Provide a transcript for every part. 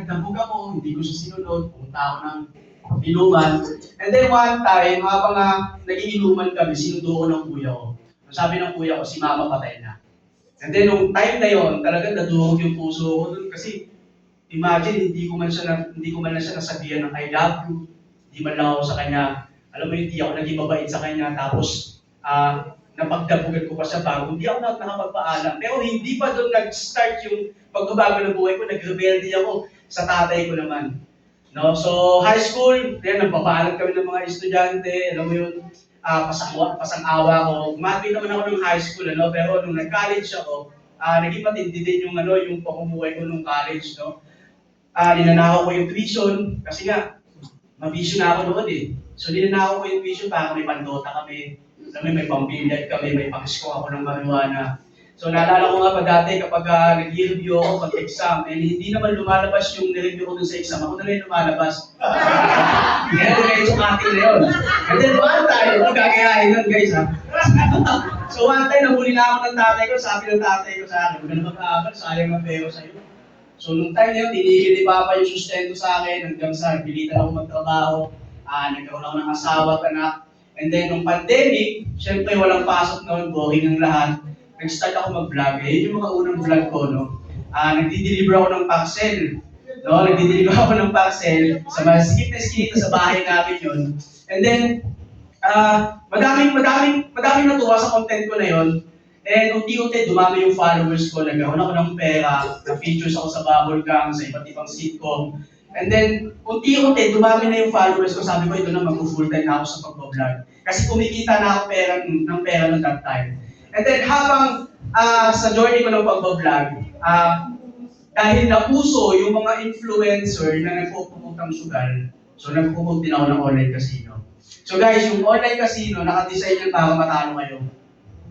nagdabog ako, hindi ko siya sinunod, pumunta ako ng inuman. And then one time, habang nagiinuman kami, sinundo ko ng kuya ko. Sabi ng kuya ko, si mama patay na. And then nung time na yon, talagang nadurog yung puso ko dun kasi imagine, hindi ko man lang siya nasabihan ng I love you. Hindi man lang ako sa kanya, alam mo hindi ako naging mabait sa kanya. Tapos, napagdabugan ko pa siya bago. Hindi ako nakapagpaalam. Pero hindi pa doon nag-start yung pagbabago ng buhay ko. Nag-rebelde ako sa tatay ko naman. No? So, high school, then nagpapaalam kami ng mga estudyante. Alam mo yun, pasang-awa ko. Graduate naman ako ng high school, pero nung nag-college ako, naging matindi din yung, yung pamumuhay ko nung college. No? Ninanakaw ko yung tuition kasi nga, mabisyo na ako noon eh. So, ninanakaw ko yung tuition para may pandota kami. May pambilyag kami, may pang-score ako ng marijuana. So, naalala ko nga pa dati kapag nag-review ako pag-exam, hindi naman lumalabas yung nireview ko dun sa exam. Ako na rin lumalabas. Kaya yung ating na yun. And then one time, gagayahin nun guys So one time, nabuli na ako ng tatay ko, sabi ng tatay ko sa akin, huwag na mag-aaral, sayang ang pero sa'yo. So nung time na yun, tinigil ni Papa yung sustento sa akin, hanggang sa pilitan ako magtrabaho, nagkaroon ako ng asawa at anak. And then, nung pandemic, syempre walang pasok noon, boring ang lahat. Nag-start ako mag-vlog. Yun yung mga unang vlog ko, no? Nagdi-deliver ako ng parcel. No? Nagdi-deliver ako ng parcel sa mga sikip na sa bahay namin yun. And then, madaming natuwa sa content ko na yun. And unti-unti, dumami yung followers ko. Nagkaroon ako ng pera. Na-features ako sa Bubble Gang, sa iba't ibang sitcom. And then, unti-unti, dumami na yung followers ko. Sabi ko, ito na, mag-full time na ako sa pag-vlog. Kasi kumikita na ako ng pera ng that time. And then, habang sa journey ko ng pag-vlog, dahil napuso yung mga influencer na nagpo-promote ng sugal, so nagpo-promote din ako ng online casino. So guys, yung online casino, nakadesign yan para matalo kayo.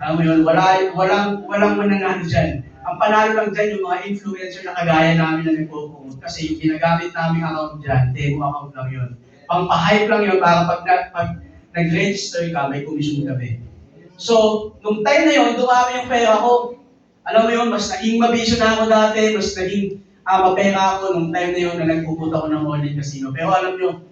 Alam mo yun, walang mananalo dyan. Ang panalo lang dyan yung mga influencer na kagaya namin na nagpo-promote. Kasi yung ginagamit namin account dyan, demo account lang yun. Pang-hype lang yun para pag nag-register ka, may commission kami. So, nung time na yun, dumami yung pera ko. Alam mo yun, mas naging mabisyo na ako dati, mas naging mapera ako nung time na yun na nagpupunta ako ng online casino. Pero alam nyo,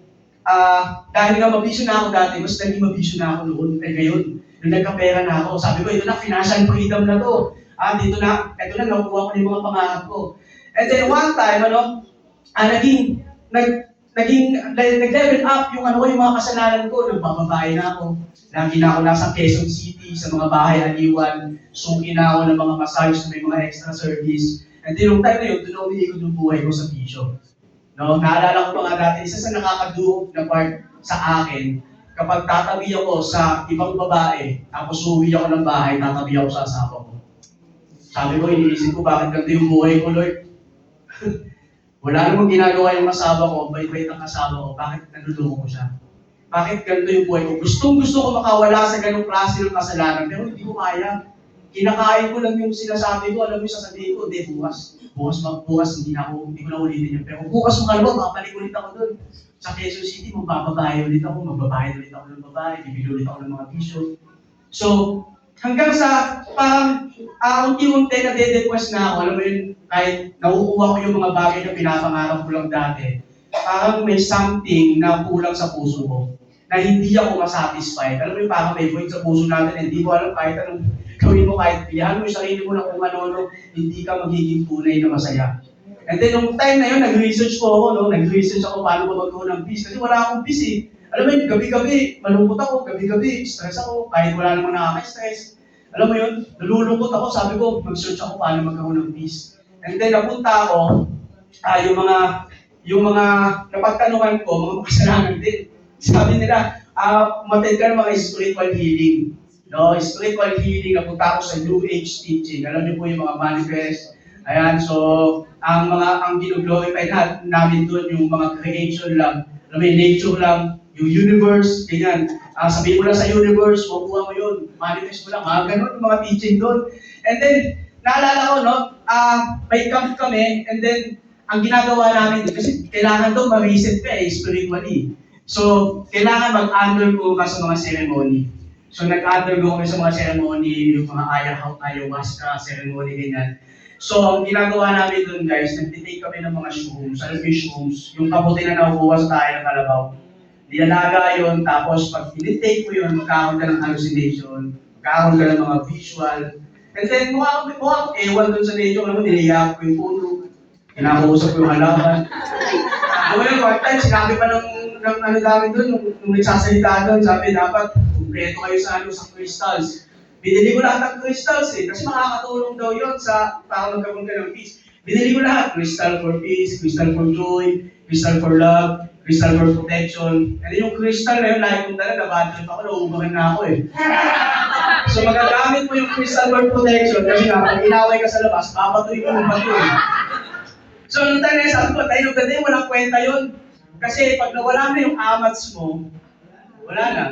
dahil nga mabisyo na ako dati, mas naging mabisyo na ako noon. Kaya ngayon, nung nagkapera na ako, sabi ko, ito na, financial freedom na to. Ito na, nakukuha ko na yung mga pangarap ko. And then one time, nag-level up yung yung mga kasalanan ko. Nagbababae na ako. Lagi na ako nasa Quezon City, sa mga bahay aliwan. Suki na ako ng mga massage na may mga extra service. And then yung time na yun, doon ako umiikot yung buhay ko sa bisyo. No? Naalala ko pa nga dati, isa sa nakakadurog na part sa akin, kapag tatabi ako sa ibang babae, tapos uwi ako ng bahay, tatabi ako sa asawa ko. Sabi ko, iniisip ko, bakit ganito yung buhay ko, Lord? Wala namang ginagawa yung asawa ko, bait-bait ang asawa ko, bakit nanulungo ko siya? Bakit ganito yung buhay ko? Gustong-gusto ko makawala sa ganung klase ng kasalanan, pero hindi ko kaya. Kinakain ko lang yung sinasabi ko, alam mo yung sasabihin ko, hindi, bukas, hindi ko na ulitin yun. Pero bukas mo kalawa, makapalik ulit ako doon. Sa Quezon City, magbababae ulit ako ng babae, bibili ulit ako ng mga bisyo. So, hanggang sa parang unti-unti na de-depress na ako, alam mo yun, kahit nauuwa ko yung mga bagay na pinapangarap ko lang dati, parang may something na kulang sa puso ko, na hindi ako masatisfied. Alam mo yung parang may void sa puso natin, hindi mo alam kahit anong gawin mo, kahit piyahan mo yung sarili mo na kung ano, hindi ka magiging tunay na masaya. And then, nung time na yun, nag-research po ako, no? Nag-research ako paano ba magkaroon ng peace. Kasi wala akong peace eh. Alam mo yun, gabi-gabi, malungkot ako, gabi-gabi, stress ako, kahit wala namang nakaka-stress. Alam mo yun, nalulungkot ako, sabi ko, mag-search ako paano magkaroon ng peace. And then, napunta ako, yung mga napagtanungan ko, mga makasalanan din. Sabi nila, umattend ka ng mga spiritual healing. No, spiritual healing, napunta ako sa New Age teaching. Alam niyo po yung mga manifest. Ayan, so, ang gino-glorify namin doon, yung mga creation lang. Alam mo, nature lang, yung universe, ganyan. Sabihin mo lang sa universe, makuha mo yun, manifest mo lang, ganun yung mga teaching doon. And then, naalala ko, no, may camp kami, and then, ang ginagawa namin, kasi kailangan daw ma-reset ka spiritually. So, kailangan mag-undergo ka sa mga ceremony. So, nag-undergo kami sa mga ceremony, yung mga ayahuasca ceremony, ganyan. So, ang ginagawa namin doon guys, nagtitake kami ng mga shrooms. Ano yung shrooms? Yung kabuti na nakukuha sa tayo ng kalabaw. Nilalaga yun, tapos pag tinitake mo yun, magkakaroon ka ng hallucination, magkakaroon ka ng mga visual. And then, mukha akong ewan doon sa nature, alam mo, niliyak ko yung puno, kinakausap ko yung halaman. Ano yun, one time, sinabi pa ng ano namin doon, nung nagsasalita doon, sabi, dapat, kumpleto kayo sa crystals. Binili ko lahat ng crystals kasi makakatulong daw yun para magkaroon ka ng peace. Binili ko lahat, crystal for peace, crystal for joy, crystal for love, crystal for protection. And yung crystal na yun, lagi kong talaga, bad trip ako, nauubahan na ako So magagamit mo yung crystal for protection kasi nga, pag inaway ka sa labas, papatuloy mo yung bato So nung tayo na sabi ko, tayo nung ganda walang kwenta yun. Kasi pag nawala na yung amats mo, wala na.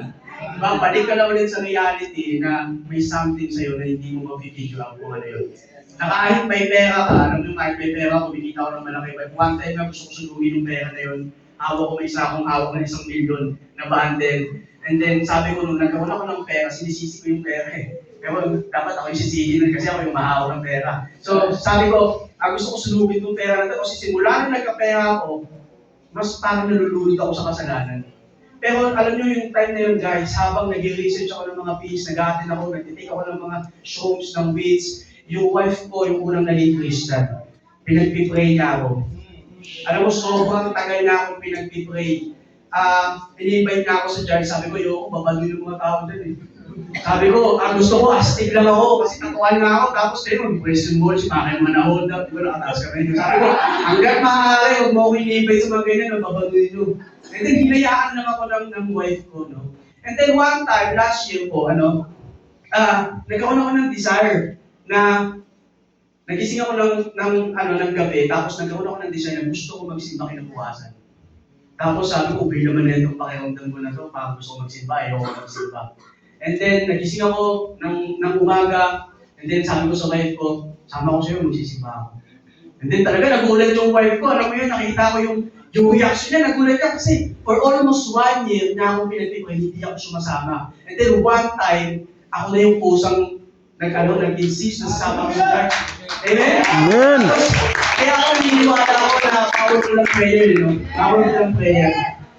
Diba? Balik ka na ulit sa reality na may something sa'yo na hindi mo mapipigil out kung ano yun. Na kahit may pera ka, alam mo kahit may pera, kumikita ko ng malaki. But one time na gusto ko sunugin yung pera na yun, hawak ko may isa akong hawak na 1 million na bundle. And then sabi ko nung nagkaroon ako ng pera, sinisisi ko yung pera Pero dapat ako yung sisihin kasi ako yung mahawak ng pera. So sabi ko, gusto ko sunugin yung pera na ito kasi simula nung nagka-pera ako, mas parang nalulunod ako sa kasalanan. Pero alam nyo yung time na yun guys, habang nag-research ako ng mga peace, nag-attend ako, nag-take ako ng mga shows, ng weeds, yung wife ko, yung unang naging Christian, pinag-pray niya ako. Alam mo, sobrang tagal na akong pinag-pray. In-invite na ako sa church, sabi ko, yung babalo yung mga tao dyan Sabi ko, gusto ko, astig lang ako, kasi tatuan na ako, tapos yun, question mo, si Pakay manahod na, di ba nakataas ka rin. Sabi ko, hanggang maaari, huwag mo ako in-invite sa mga ganyan, babalo nyo. And then, hinayaan lang ako ng wife ko, no? And then, one time, last year po, nagkaroon ako ng desire na nagising ako ng gabi, tapos nagkaroon ako ng desire na gusto ko magsimba kinabukasan. Tapos sabi ko, okay naman na itong pakiramdam ko na ito, parang gusto ko magsimba, ayoko magsimba. And then, nagising ako ng umaga, and then sabi ko sa wife ko, sama ko sa'yo, magsisimba ako. And then talaga, nagulat yung wife ko, alam mo yun, nakita ko yung reaction niya, nagulat niya kasi for almost 1 year na akong pinagpipray, hindi ako sumasama. And then one time, ako na yung pusang nag-insist na sasama ko sa church. Amen? Amen! Kaya ako niniwala ako na powerful ang prayer, powerful ang prayer.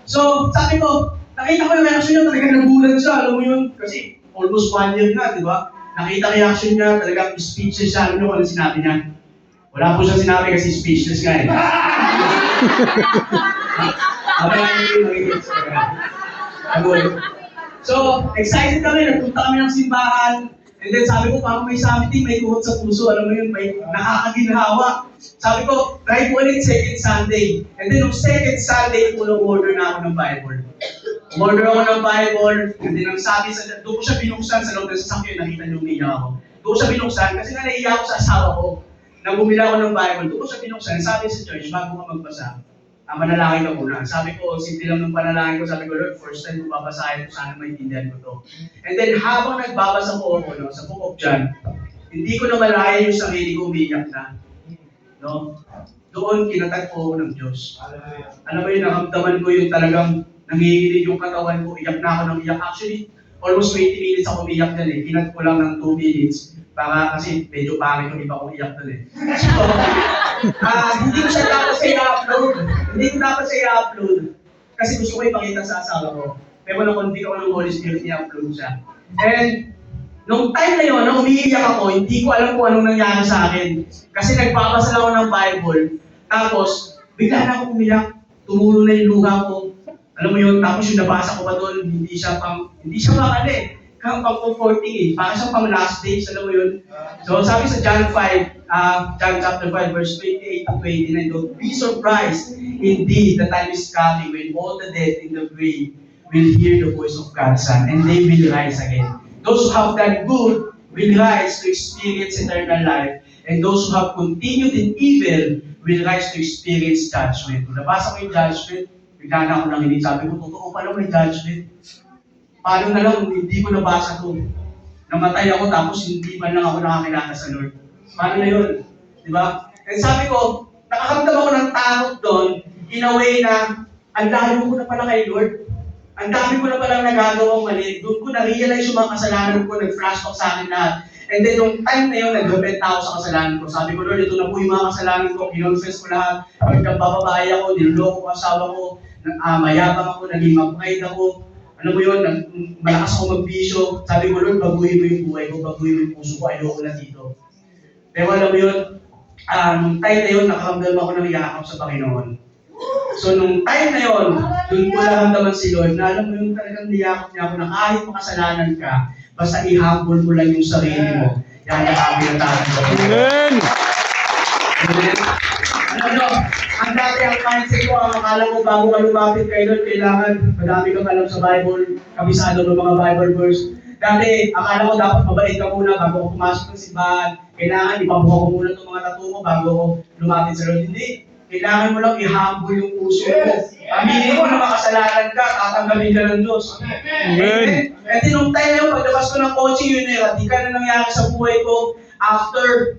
So, sabi ko, nakita ko yung reaction niya, talaga nagulat siya, alam mo yun, kasi almost 1 year na, di ba? Nakita reaction niya, talagang speechless siya, alam mo kung ano sinabi niya? Wala po siyang sinabi kasi speechless nga So, excited kami, nagpunta kami ng simbahan, and then sabi ko, parang may something, may tuhod sa puso, alam mo yun, may nakakaginhawa. Sabi ko, try po ulit second Sunday. And then, nung second Sunday, order na ako ng Bible. Order ako ng Bible, and then ang sabi doon ko siya binuksan sa loob ng sasakyan, nakita niyo umiyak ako. Doon ko siya binuksan, kasi nga naiiyak ako sa asawa ko. Nang bumili ako ng Bible, doon ko siya binuksan, sabi sa church, bago ka magbasa, manalangin ka muna. Sabi ko, simple lang ng panalangin ko, sabi ko, Lord, first time ko babasahin ko, sana maintindihan ko to. And then habang nagbabasa po ako, sa Book of John, hindi ko na malaya yung sarili ko umiyak na. No? Doon, kinatagpo ako ng Diyos. Alam mo yun, nakamdaman ko yung talagang nangihilig yung katawan ko, iyak na ako ng iyak. Actually, almost 20 minutes ako umiyak din Kinat ko lang ng 2 minutes para kasi medyo pangit yung iba kong iyak din So, hindi ko siya dapat sa i-upload. Hindi ko dapat sa i-upload. Kasi gusto ko ipakita sa asawa ko. Pero na-convict ako ng Holy Spirit, i-upload siya. And, nung time na yun, nung umiiyak ako, hindi ko alam kung anong nangyari sa akin. Kasi nagbabasa lang ako ng Bible. Tapos, bigla na ako umiyak. Tumulo na yung luha ko. Alam mo yun, tapos yung nabasa ko pa doon, hindi siya pang comforting Parang siyang pang last days, alam mo yun. So, sabi sa John chapter 5, verse 28 to 29, don't be surprised. Indeed, the time is coming when all the dead in the grave will hear the voice of God's Son, and they will rise again. Those who have done good will rise to experience eternal life, and those who have continued in evil will rise to experience judgment. Kung nabasa ko yung judgment, bigla na ako nang hindi. Sabi ko, totoo pala may judgment. Paano na lang hindi ko nabasa ito? Namatay ako tapos hindi man lang ako nakakilala sa Lord. Paano na yun? Di ba? And sabi ko, nakakamdam ako ng takot doon in a way na ang layo ko na pala kay Lord. Ang dami ko na palang nagagawang mali. Doon ko na-realize yung mga kasalanan ko, nag-flashback sa akin lahat. And then, nung time na yun, nag-repent ako sa kasalanan ko. Sabi ko, Lord, ito na po yung mga kasalanan ko. Kinonfess ko lahat. Pag nagbababae ako, niloloko ko asawa ko, mayabang ako, naging mag-pride ako. Alam mo yun, malakas ako magbisyo. Sabi ko, Lord, baguhin mo yung buhay ko, baguhin mo yung puso ko, ayoko na dito. Pero alam mo yun, nung time na yun, nakaramdam ako ng yakap sa Panginoon. So, nung time na yun, doon ko naramdaman si Lord, na alam mo yung talagang niyakap niya ako na kahit makasalanan ka, basta ihambol mo lang yung sarili mo. Yan ang aming natatanggap. Amen! Amen. Ano nyo, ang dati ang mindset ko, ang akala ko bago ka lumapit kay Lord, kailangan madami kang alam sa Bible, kabisado ng mga Bible verse. Dati, akala ko dapat mabait ka muna bago ako pumasok ng simbahan. Kailangan ipabuha ko muna itong mga tattoo mo bago ako lumapit sa Lord. Hindi. Kailangan mo lang i-humble yung puso mo. Aminin mo na makasalanan ka, tatanggalin ka ng Diyos. Amen. And then, nung time na yun, paglabas ko ng kotse, yun eh, radikal na nangyari sa buhay ko. After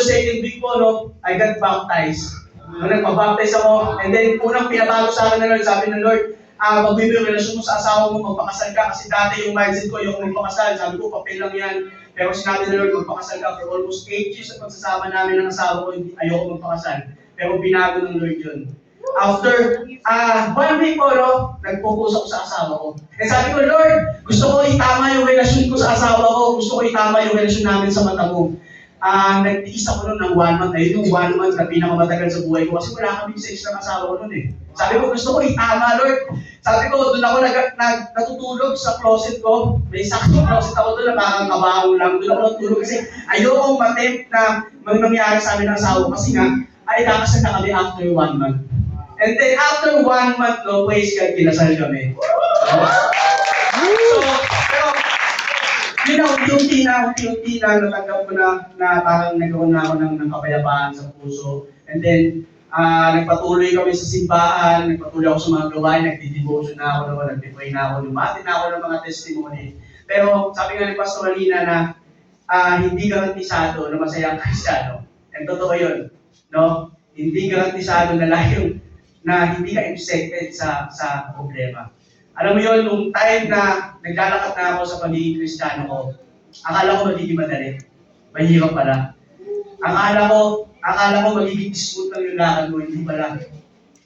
second week ko, no, I got baptized. Nung nagpa-baptize ako, and then unang pinabago sa akin ng Lord, sabi ng Lord, magbibuo yung relasyon mo sa asawa mo, magpakasal ka. Kasi dati yung mindset ko, yung magpakasal, sabi ko, papel lang yan. Pero sinabi ng Lord, magpakasal ka for almost 8 years sa pagsasama namin ng asawa ko, ayoko magpakasal. Pero binago ng Lord yun. After 1 week po, no, nag-focus ako sa asawa ko. And sabi ko, Lord, gusto ko itama yung relasyon ko sa asawa ko. Gusto ko itama yung relasyon namin sa mata mo. Nagtiis ako nun ng 1 month. Ayun yung 1 month na pinakamatagal sa buhay ko. Kasi wala kaming sex ng asawa ko nun eh. Sabi ko, gusto ko itama, Lord. Sabi ko, doon ako natutulog sa closet ko. May saktong closet ako doon na parang kabaong lang. Doon ako natutulog kasi ayokong matempt na mangyari sa amin ng asawa ko. Kasi nga, ay kakasal na kami after 1 month. And then after 1 month, no, praise God, kinasal kami. So, pero, yun na, unti-unti na, natanggap ko na parang nagkaroon na ako ng kapayapaan sa puso. And then, nagpatuloy kami sa simbahan, nagpatuloy ako sa mga gawain, nagdi-devotion na ako naman, nagdi-pray na ako, lumati na ako ng mga testimony. Pero sabi nga ni Pastor Alina na hindi garantisado na masaya ang Kristiyano. And totoo yun, no? Hindi garantisado na lahat na hindi ka infected sa problema. Alam mo yun, nung time na naglalakad na ako sa pagiging Kristiyano ko, akala ko magiging madali. Mahirap pala. Akala ko magiging smooth lang yung lakad mo, hindi pala.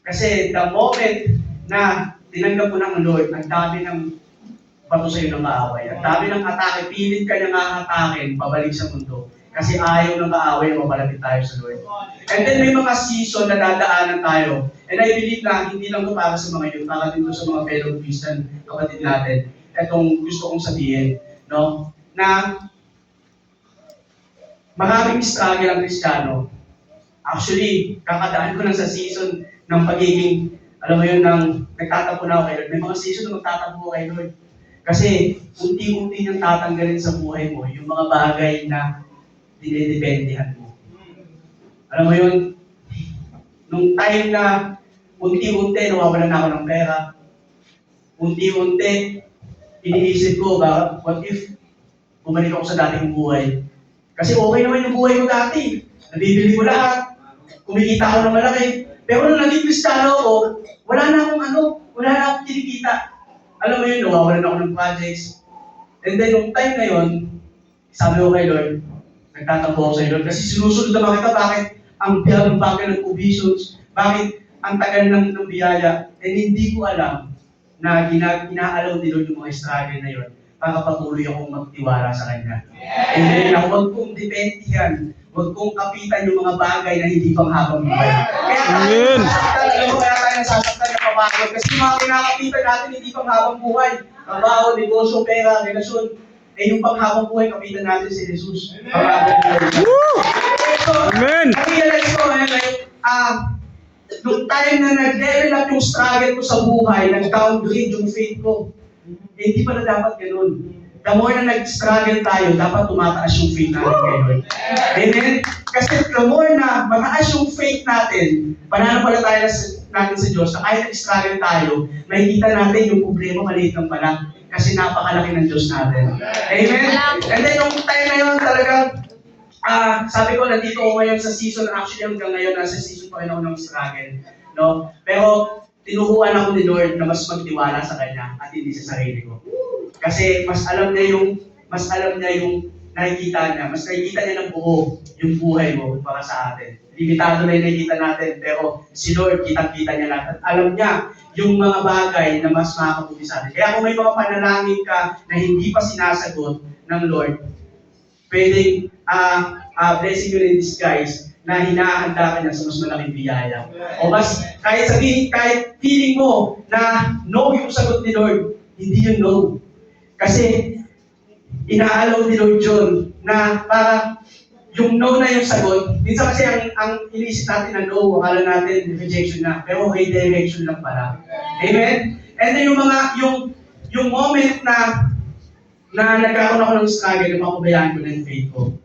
Kasi the moment na tinanggap mo ng Lord, ang dami ng bato sa'yo ng kaaway. Ang dami ng atake, pilit ka niyang aatakin pabalik sa mundo. Kasi ayaw ng kaaway na mapalapit tayo sa Lord. And then may mga season na dadaanan tayo. And I believe na hindi lang ito para sa mga yun, para dito sa mga fellow Christian kapatid natin. Itong gusto kong sabihin, no? Na maraming struggle ang Kristiyano. Actually, kakadaan ko lang sa season ng pagiging, alam mo yun, ng nagtatapon ako kay Lord. May mga season na magtatapon ko kay Lord. Kasi unti-unti niyang tatanggalin sa buhay mo yung mga bagay na dinedependihan mo. Alam mo yun, nung time na unti-unti nawawalan na ako ng pera, unti-unti iniisip ko, what if bumalik ako sa dating buhay? Kasi okay naman yung buhay ko dati. Nabibili ko lahat, kumikita ako ng malaki. Pero nung naging Kristiyano ako, wala na akong kinikita. Alam mo yun, nawawalan ako ng projects. And then, nung time na yun, sabi ko kay Lord, nagtatampo ako sa Lord. Kasi sinusunod naman kita, bakit ang bagay ng provisions, bakit ang tagal ng biyaya, and hindi ko alam na inaalaw ni Lord yung mga struggle na yun para patuloy akong magtiwala sa Kanya. And then, huwag kong dependihan, huwag kong kapitan yung mga bagay na hindi pang habang buhay. Kaya tayo nasasaktan na papagod. Kasi yung mga kinakapitan natin hindi pang habang buhay. Trabaho, negosyo, pera, relasyon. Yung pang habang buhay, kapitan natin si Jesus. Amen! Na-realize ko nung time na nag-level up yung struggle ko sa buhay, nag-downgrade yung faith ko. Hindi pala dapat ganun. The more na nag-struggle tayo, dapat tumataas yung faith natin kay Lord. Amen? Kasi the more na mataas yung faith natin, pananampalataya natin sa Diyos, na kahit nag-struggle tayo, makikita natin yung problema maliit lang pala. Kasi napakalaki ng Diyos natin. Amen? And then, nung time na yun, talagang, sabi ko, nandito ko ngayon sa season, actually hanggang ngayon, nasa season pa rin ako ng struggle. No? Pero, tinuruan ako ni Lord na mas magtiwala sa Kanya at hindi sa sarili ko. Kasi mas alam niya yung nakikita niya. Mas nakikita niya ng buo yung buhay mo para sa atin. Limitado na yung nakikita natin, pero si Lord, kitang-kita niya lahat. At alam niya yung mga bagay na mas makakabuti sa atin. Kaya kung may mga panalangin ka na hindi pa sinasagot ng Lord, pwedeng blessing you in disguise na hinahanda ka niya sa mas malaking biyaya. O mas, kahit sabihin, kahit feeling mo na no yung sagot ni Lord, hindi yun no. Kasi, inaalaw ni Lord John na para yung no na yung sagot, minsan kasi ang iniisip natin na no, akala natin rejection na, pero redirection lang pala. Amen? And then yung moment na nagkaroon ako ng struggle, mapabayaan ko na yung faith ko.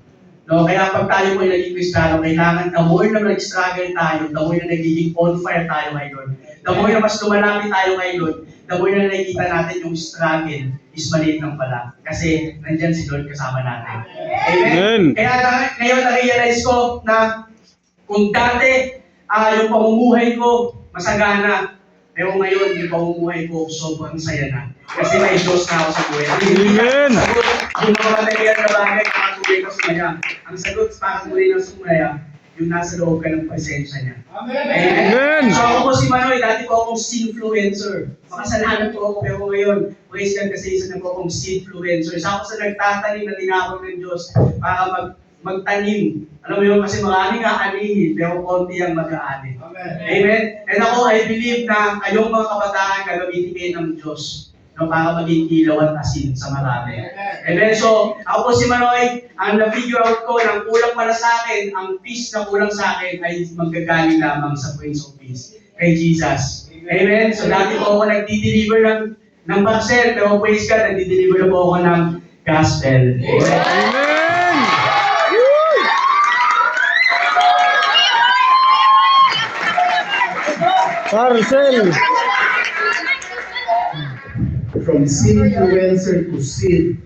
No, kaya pag tayo po ay naging Kristiyano, kailangan the more na nag-struggle tayo, the more na nagiging on fire tayo kay Lord. The more na mas lumalapit tayo kay Lord, the more na nakikita natin yung struggle is maliit lang pala. Kasi nandyan si Lord kasama natin. Amen? Amen. Kaya ngayon na-realize ko na kung dati yung pamumuhay ko masagana, pero ngayon yung pamumuhay ko sobrang saya na. Kasi may Diyos na ako sa buhay. Amen. Yung mga material na bagay, nakatuloy ka sumaya. Ang sagot para tuloy na sumaya, yung nasa loob ka ng presensya niya. Amen. So ako po si Manoy, dati po akong sinfluencer. Makasalanan po ako, pero ngayon, praise God kasi isa na po akong sinfluencer. Isa ako sa nagtatanim na tinawag ng Diyos para magtanim. Alam mo yun, kasi maraming aanihin, pero konti ang mag-aanin. Amen. And ako, I believe na kayong mga kabataan gagamitin kayo ng Diyos no, para maging ilaw at asin sa marami. Amen. So, ako po si Manoy, ang na-figure out ko ng kulang para sa akin, ang peace na kulang sa akin ay manggagaling lamang sa Prince of Peace, kay Jesus. Amen. So, dati po ako nagdi-deliver ng parcel, pero praise God, nagdi-deliver na po ako ng gospel. Amen. Amen. Parcel. From sinfluencer to seed